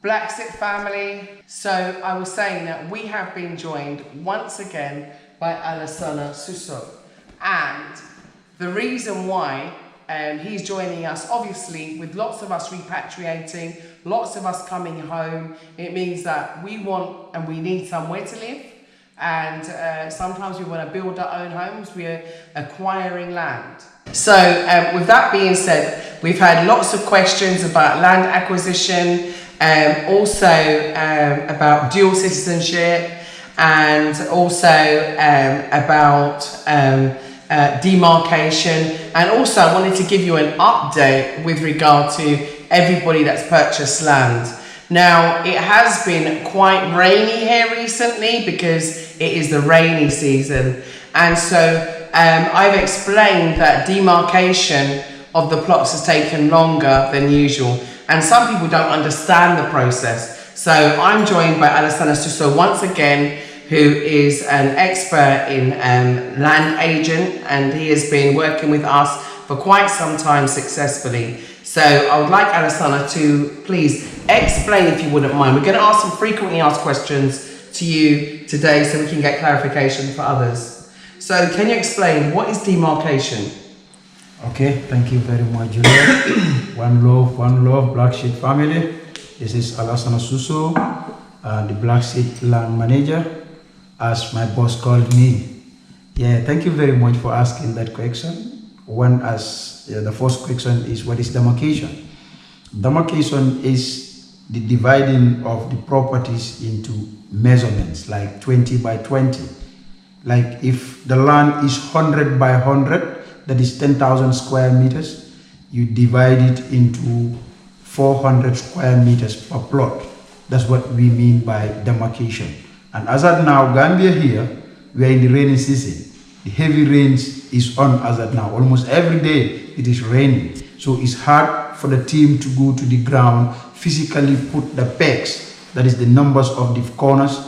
BlaXit family. So I was saying that we have been joined once again by Alassana Suso, and the reason why he's joining us, obviously with lots of us repatriating, lots of us coming home, it means that we want and we need somewhere to live, and sometimes we want to build our own homes. We're acquiring land. So with that being said, we've had lots of questions about land acquisition, also about dual citizenship, and also about demarcation, and also I wanted to give you an update with regard to everybody that's purchased land. Now, it has been quite rainy here recently because it is the rainy season, and so I've explained that demarcation of the plots has taken longer than usual, and some people don't understand the process. So I'm joined by Alassana Suso once again, who is an expert in land agent, and he has been working with us for quite some time successfully. So I would like Alassana to please explain, if you wouldn't mind. We're going to ask some frequently asked questions to you today so we can get clarification for others. So can you explain, what is demarcation? Okay, thank you very much, Juliet. One love, Bla Xit family. This is Alassana Suso, the BlaXit land manager, as my boss called me. Yeah, thank you very much for asking that question. The first question is, what is demarcation? Demarcation is the dividing of the properties into measurements, like 20 by 20. Like if the land is 100 by 100, that is 10,000 square meters, you divide it into 400 square meters per plot. That's what we mean by demarcation. And as at now, Gambia here, we are in the rainy season. The heavy rains is on as at now. Almost every day it is raining. So it's hard for the team to go to the ground, physically put the pegs, that is the numbers of the corners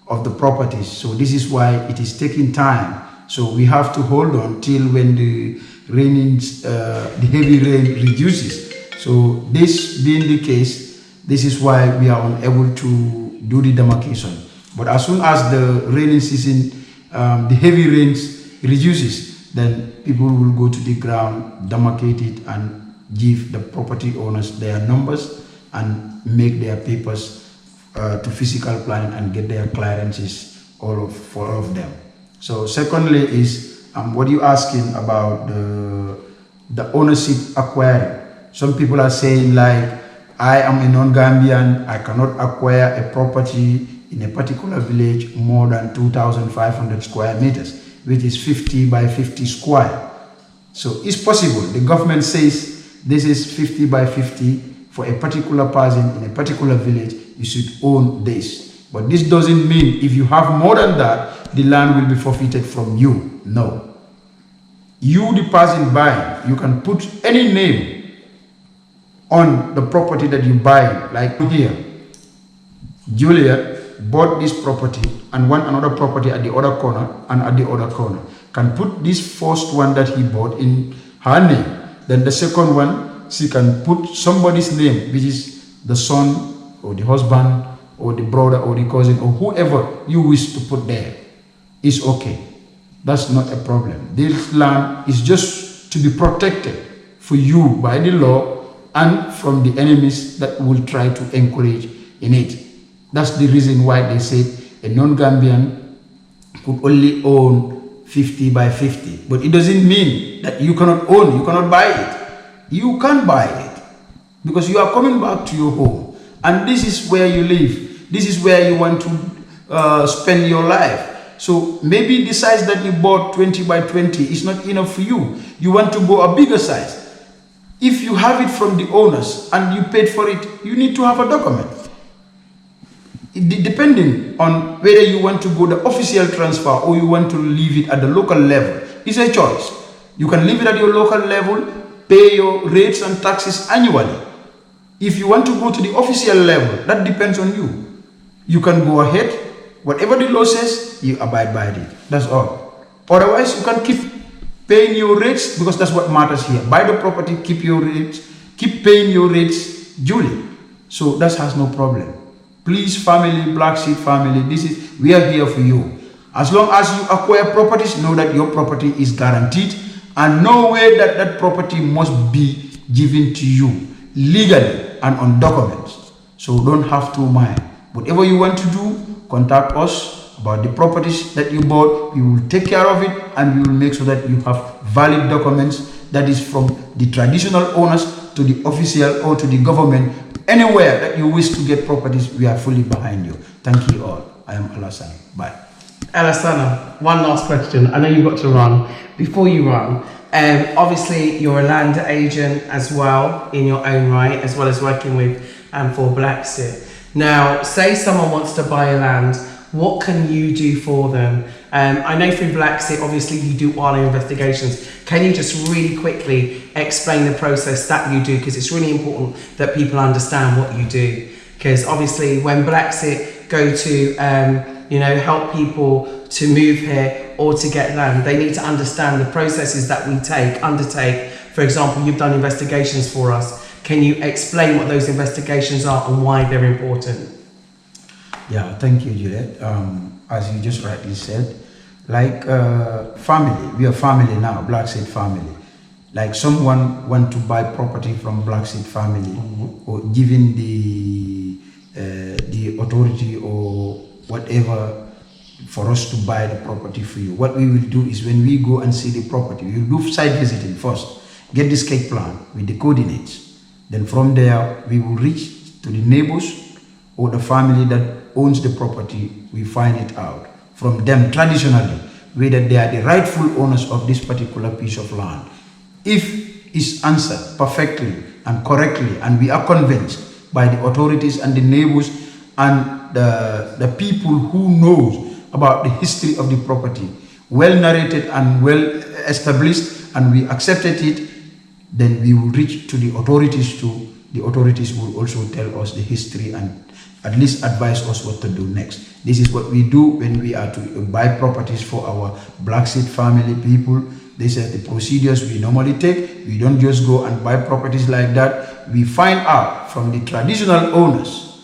of the properties. So this is why it is taking time. So we have to hold on till when the heavy rain reduces. So this being the case, this is why we are unable to do the demarcation. But as soon as the rainy season, the heavy rains reduces, then people will go to the ground, demarcate it, and give the property owners their numbers and make their papers to physical planning and get their clearances for all of them. So secondly is what you asking about the ownership acquiring. Some people are saying, like, I am a non-Gambian, I cannot acquire a property in a particular village more than 2,500 square meters, which is 50 by 50 square. So it's possible. The government says this is 50 by 50 for a particular person in a particular village, you should own this. But this doesn't mean if you have more than that, the land will be forfeited from you. No. You, the person buying, you can put any name on the property that you buy. Like here, Juliet bought this property and one another property at the other corner and at the other corner. Can put this first one that he bought in her name. Then the second one, she can put somebody's name, which is the son or the husband or the brother or the cousin or whoever you wish to put there. Is okay. That's not a problem. This land is just to be protected for you by the law and from the enemies that will try to encourage in it. That's the reason why they said a non-Gambian could only own 50 by 50. But it doesn't mean that you cannot own, you cannot buy it. You can buy it because you are coming back to your home. And this is where you live. This is where you want to spend your life. So maybe the size that you bought 20 by 20 is not enough for you. You want to go a bigger size. If you have it from the owners and you paid for it, you need to have a document. Depending on whether you want to go the official transfer or you want to leave it at the local level, it's a choice. You can leave it at your local level, pay your rates and taxes annually. If you want to go to the official level, that depends on you. You can go ahead. Whatever the law says, you abide by it. That's all. Otherwise, you can keep paying your rates because that's what matters here. Buy the property, keep your rates, keep paying your rates duly. So that has no problem. Please, family, BlaXit family, we are here for you. As long as you acquire properties, know that your property is guaranteed, and no way that that property must be given to you legally and on documents. So don't have to mind. Whatever you want to do, contact us about the properties that you bought. We will take care of it, and we will make sure that you have valid documents, that is from the traditional owners to the official or to the government. Anywhere that you wish to get properties, we are fully behind you. Thank you all. I am Alassane. Bye. Alassane, one last question. I know you've got to run. Before you run, obviously you're a land agent as well in your own right, as well as working with for BlaXit. Now, say someone wants to buy a land, what can you do for them? I know through BlaXit, obviously you do all our investigations. Can you just really quickly explain the process that you do? Because it's really important that people understand what you do. Because obviously when BlaXit go to help people to move here or to get land, they need to understand the processes that we undertake. For example, you've done investigations for us. Can you explain what those investigations are and why they're important? Yeah, thank you, Juliet. As you just rightly said, like family, we are family now, BlaXit family. Like someone want to buy property from BlaXit family, or given the authority or whatever for us to buy the property for you. What we will do is when we go and see the property, we will do site visiting first, get the sketch plan with the coordinates. Then from there, we will reach to the neighbors or the family that owns the property. We find it out from them traditionally whether they are the rightful owners of this particular piece of land. If it's answered perfectly and correctly, and we are convinced by the authorities and the neighbors and the people who knows about the history of the property, well narrated and well established, and we accepted it, then we will reach to the authorities too. The authorities will also tell us the history and at least advise us what to do next. This is what we do when we are to buy properties for our BlaXit family people. These are the procedures we normally take. We don't just go and buy properties like that. We find out from the traditional owners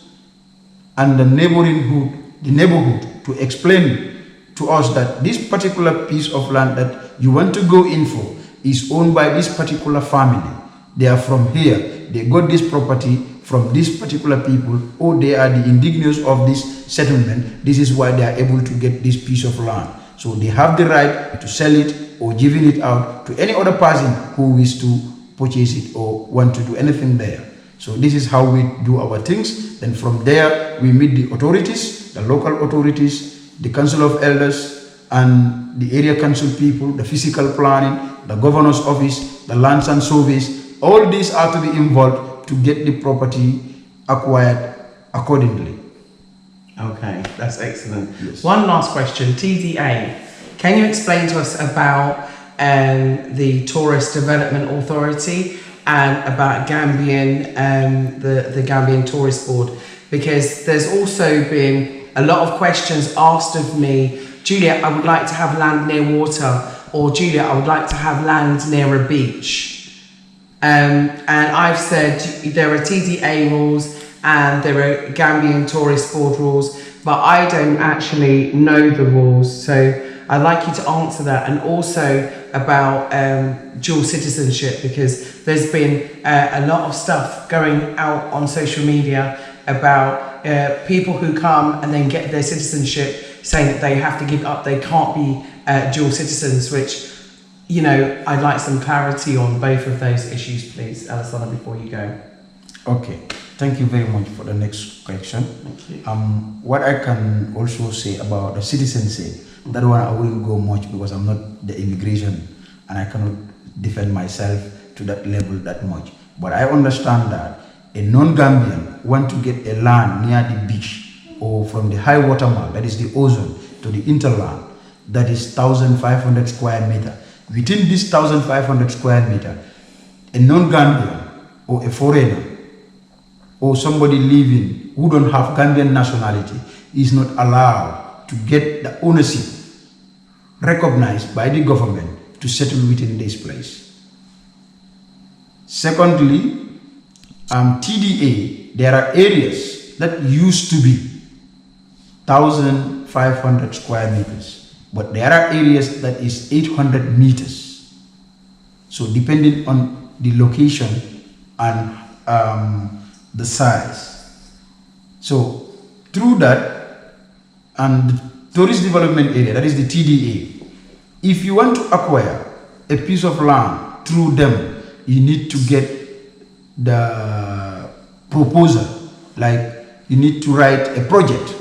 and the neighborhood to explain to us that this particular piece of land that you want to go in for is owned by this particular family. They are from here. They got this property from these particular people, or they are the indigenous of this settlement. This is why they are able to get this piece of land. So they have the right to sell it or giving it out to any other person who wishes to purchase it or want to do anything there. So this is how we do our things. Then from there, we meet the authorities, the local authorities, the council of elders, and the area council people, the physical planning, the governor's office, the lands and surveys. All these are to be involved to get the property acquired accordingly. Okay, that's excellent. Yes. One last question, TDA. Can you explain to us about the Tourist Development Authority and about Gambian, the Gambian Tourist Board? Because there's also been a lot of questions asked of me. Julia, I would like to have land near water, or Julia, I would like to have land near a beach. And I've said there are TDA rules and there are Gambian Tourist Board rules, but I don't actually know the rules. So I'd like you to answer that, and also about dual citizenship, because there's been a lot of stuff going out on social media about people who come and then get their citizenship saying that they have to give up, they can't be dual citizens, which, you know, I'd like some clarity on both of those issues, please, Alassane, before you go. Okay, thank you very much for the next question. Thank you. What I can also say about the citizenship, that one I wouldn't go much because I'm not the immigration and I cannot defend myself to that level that much. But I understand that a non-Gambian want to get a land near the beach or from the high water mark, that is the ozone, to the interland, that is 1,500 square meter. Within this 1,500 square meter, a non-Gambian or a foreigner or somebody living who don't have Gambian nationality is not allowed to get the ownership recognized by the government to settle within this place. Secondly, TDA, there are areas that used to be 1,500 square meters, but there are areas that is 800 meters. So depending on the location and the size. So through that and the tourist development area, that is the TDA, if you want to acquire a piece of land through them, you need to get the proposal, like you need to write a project.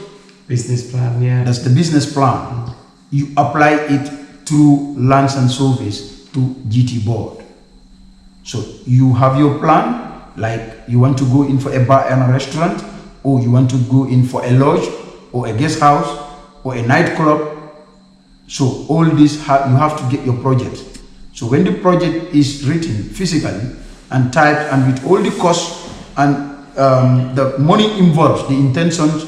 Business plan, yeah. That's the business plan. You apply it through Lands and Surveys to GT board. So you have your plan, like you want to go in for a bar and a restaurant, or you want to go in for a lodge, or a guest house, or a nightclub. So all this, you have to get your project. So when the project is written physically and typed and with all the costs and the money involved, the intentions,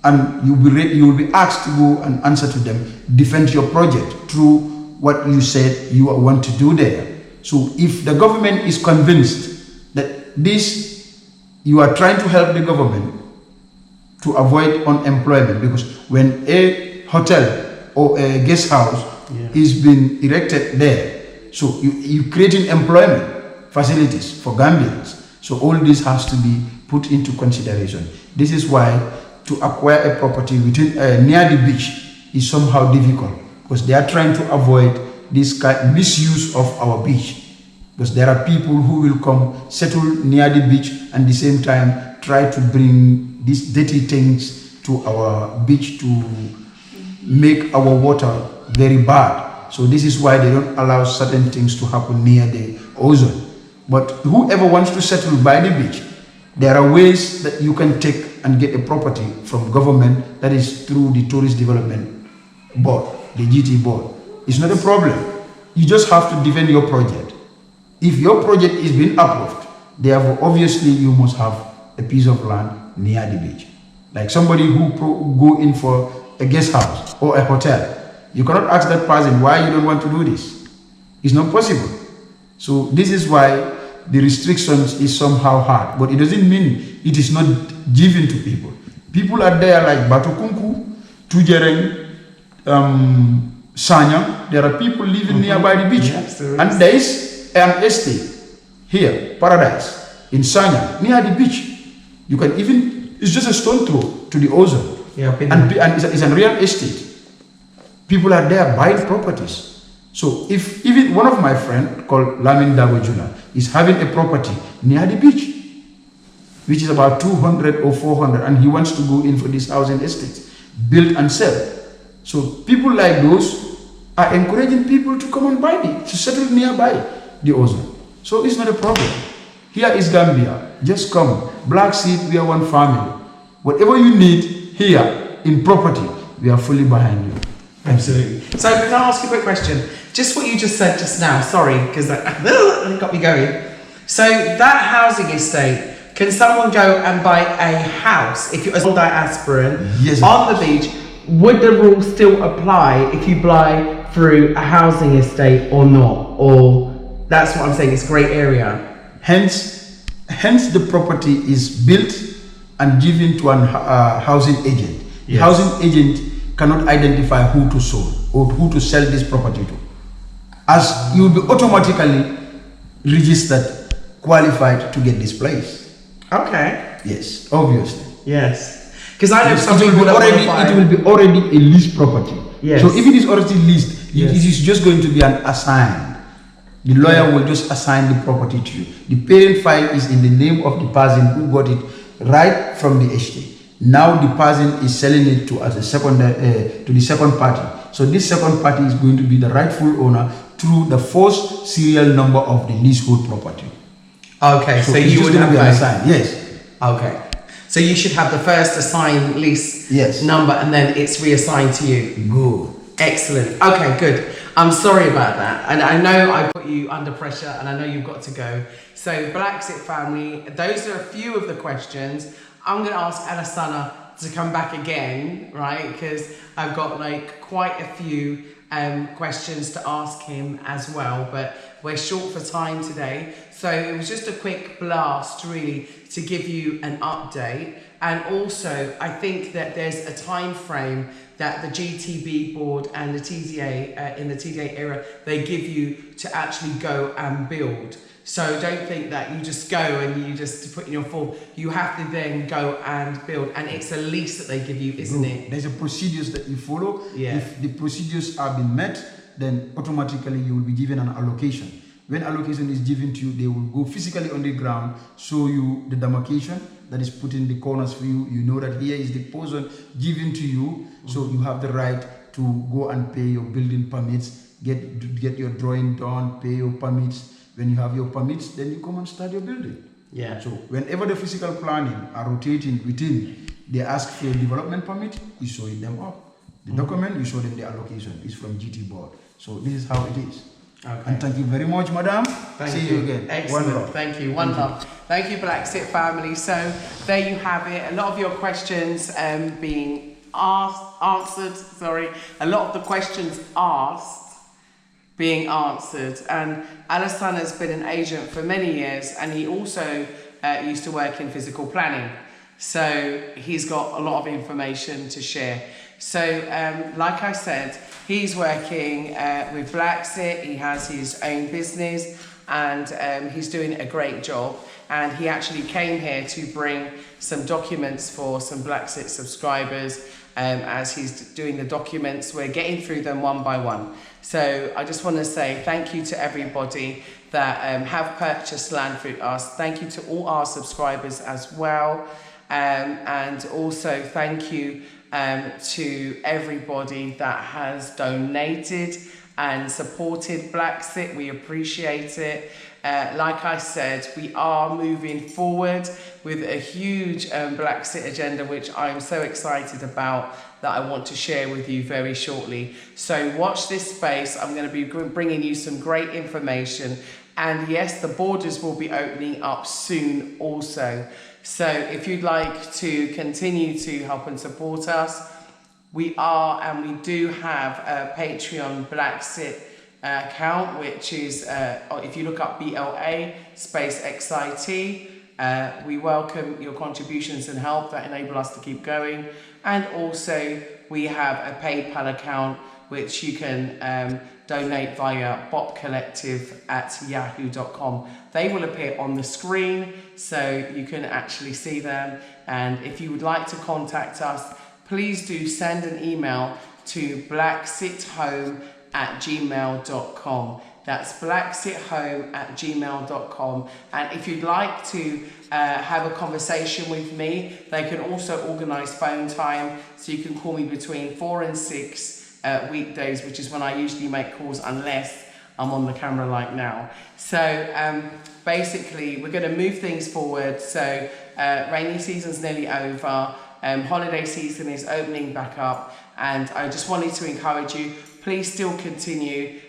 and you will be asked to go and answer to them, defend your project through what you said you want to do there. So if the government is convinced that this, you are trying to help the government to avoid unemployment, because when a hotel or a guest house is being erected there, so you creating employment facilities for Gambians. So all this has to be put into consideration. This is why to acquire a property within near the beach is somehow difficult, because they are trying to avoid this misuse of our beach, because there are people who will come settle near the beach and at the same time try to bring these dirty things to our beach to make our water very bad. So this is why they don't allow certain things to happen near the ozone. But whoever wants to settle by the beach, there are ways that you can take and get a property from government, that is through the Tourist Development Board, the GT board. It's not a problem. You just have to defend your project. If your project is being approved, therefore obviously you must have a piece of land near the beach. Like somebody who go in for a guest house or a hotel, you cannot ask that person why you don't want to do this. It's not possible. So this is why the restrictions is somehow hard, but it doesn't mean it is not given to people. People are there like Batukunku, Tujereng, Sanya. There are people living nearby the beach. Yes, and there is an estate here, Paradise, in Sanya, near the beach. You can even, it's just a stone throw to the ozone. Yeah, and it's a real estate. People are there buying properties. So if even one of my friends called Lamin Dago Juna is having a property near the beach, which is about 200 or 400, and he wants to go in for this housing estate, build and sell. So people like those are encouraging people to come and buy it, to settle nearby the ozone. So it's not a problem. Here is Gambia. Just come. BlaXit, we are one family. Whatever you need here in property, we are fully behind you. Absolutely. So can I ask you a quick question? Just what you just said just now, sorry, because that got me going. So that housing estate, can someone go and buy a house if you're a diasporan on the beach? Would the rule still apply if you buy through a housing estate or not? Or that's what I'm saying, it's a great area. Hence the property is built and given to an housing agent. Yes. The housing agent cannot identify who to sell or who to sell this property to, as you will be automatically registered, qualified to get this place. Okay. Yes, obviously. Yes, because I know some it people it will be already a leased property. Yes. So if it is already leased, it is just going to be an assigned. The lawyer will just assign the property to you. The parent file is in the name of the person who got it right from the estate. Now the person is selling it to as a to the second party. So this second party is going to be the rightful owner through the first serial number of the leasehold property. Okay, so you would have assigned. Yes. Okay. So you should have the first assigned lease number, and then it's reassigned to you. Good. Excellent. Okay, good. I'm sorry about that. And I know I put you under pressure, and I know you've got to go. So BlaXit family, those are a few of the questions. I'm going to ask Alasana to come back again, right? Because I've got like quite a few questions to ask him as well. But we're short for time today. So it was just a quick blast really to give you an update. And also I think that there's a time frame that the GTB board and the TDA in the TDA era, they give you to actually go and build. So don't think that you just go and you just put in your form. You have to then go and build, and it's a lease that they give you, isn't it? There's a procedures that you follow. Yeah. If the procedures are being met, then automatically you will be given an allocation. When allocation is given to you, they will go physically on the ground, show you the demarcation that is put in the corners for you. You know that here is the portion given to you, so you have the right to go and pay your building permits, get your drawing done, pay your permits. When you have your permits, then you come and start your building. Yeah. So whenever the physical planning are rotating within, they ask for a development permit, you show it them up. The document, you show them the allocation. It's from GT board. So this is how it is. Okay. And thank you very much, madam. Thank See you again. Excellent. One love. Thank you. One love. Thank you, BlaXit family. So there you have it. A lot of your questions being answered. Sorry. A lot of the questions asked being answered. And Alassane has been an agent for many years, and he also used to work in physical planning. So he's got a lot of information to share. So like I said, he's working with BlaXit. He has his own business, and he's doing a great job. And he actually came here to bring some documents for some BlaXit subscribers. As he's doing the documents, we're getting through them one by one. So I just want to say thank you to everybody that have purchased land through us. Thank you to all our subscribers as well. And also thank you to everybody that has donated and supported BlaXit. We appreciate it. Like I said, we are moving forward with a huge BlaXit agenda, which I'm so excited about, that I want to share with you very shortly. So watch this space. I'm going to be bringing you some great information. And yes, the borders will be opening up soon also. So if you'd like to continue to help and support us, we are, and we do have a Patreon BlaXit account, which is, if you look up BLA space XIT, we welcome your contributions and help that enable us to keep going. And also we have a PayPal account, which you can donate via botcollective@yahoo.com. They will appear on the screen, so you can actually see them. And if you would like to contact us, please do send an email to blaxithome@gmail.com. That's blaxithome@gmail.com. And if you'd like to have a conversation with me, they can also organise phone time, so you can call me between 4 and 6 weekdays, which is when I usually make calls, unless I'm on the camera like now. So basically we're going to move things forward. So rainy season's nearly over, holiday season is opening back up, and I just wanted to encourage you, please still continue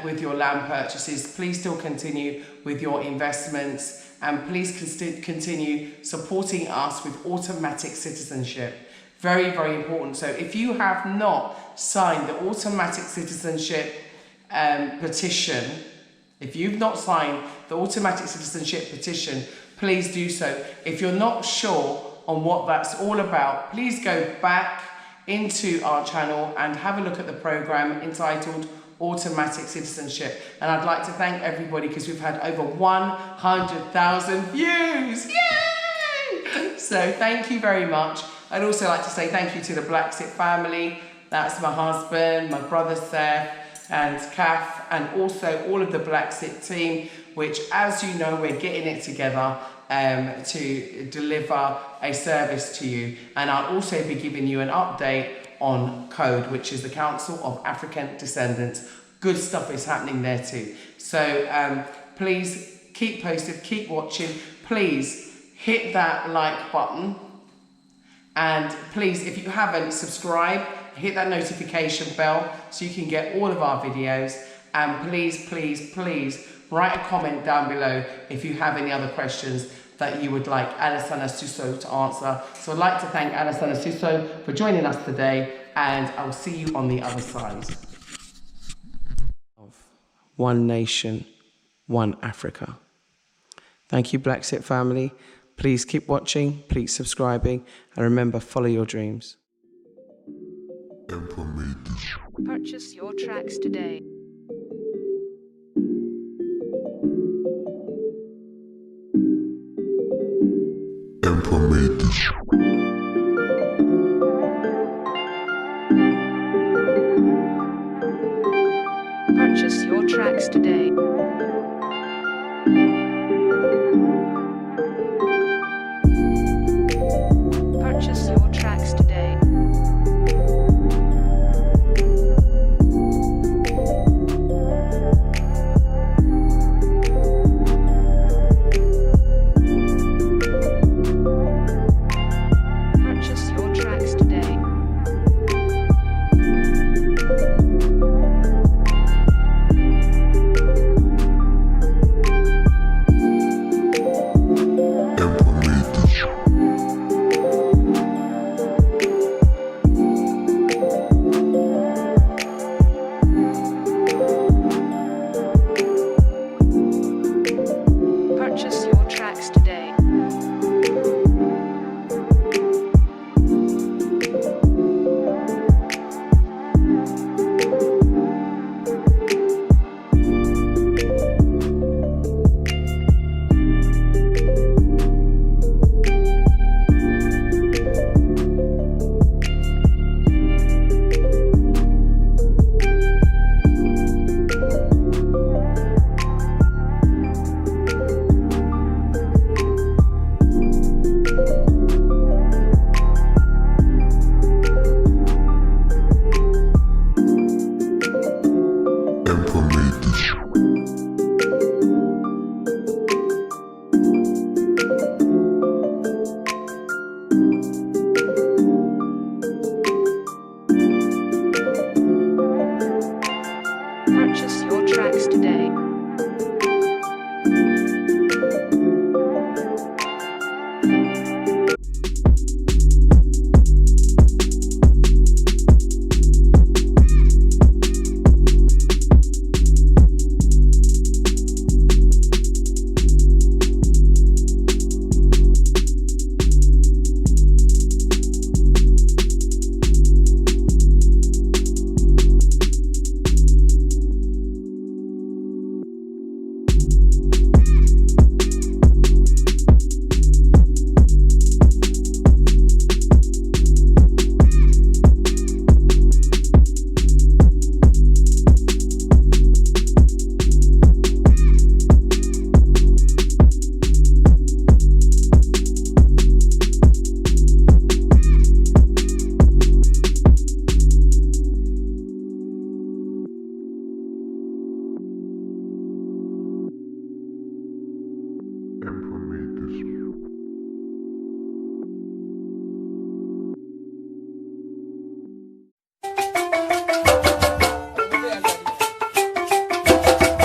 with your land purchases, please still continue with your investments, and please continue supporting us with automatic citizenship. Very, very important. So if you have not signed the automatic citizenship petition, if you've not signed the automatic citizenship petition, please do so. If you're not sure on what that's all about, please go back into our channel and have a look at the program entitled Automatic Citizenship. And I'd like to thank everybody, because we've had over 100,000 views. Yay! So thank you very much. I'd also like to say thank you to the BlaXit family. That's my husband, my brother Seth, and Kath, and also all of the BlaXit team, which, as you know, we're getting it together to deliver a service to you. And I'll also be giving you an update on CODE, which is the Council of African Descendants. Good stuff is happening there too. So please keep posted, keep watching. Please hit that like button. And please, if you haven't, subscribe, hit that notification bell so you can get all of our videos. And please, please, please write a comment down below if you have any other questions that you would like Alassane Suso to answer. So I'd like to thank Alassane Suso for joining us today, and I'll see you on the other side. One nation, one Africa. Thank you, BlaXit family. Please keep watching, please subscribing, and remember, follow your dreams. Purchase your tracks today. Emperor made this.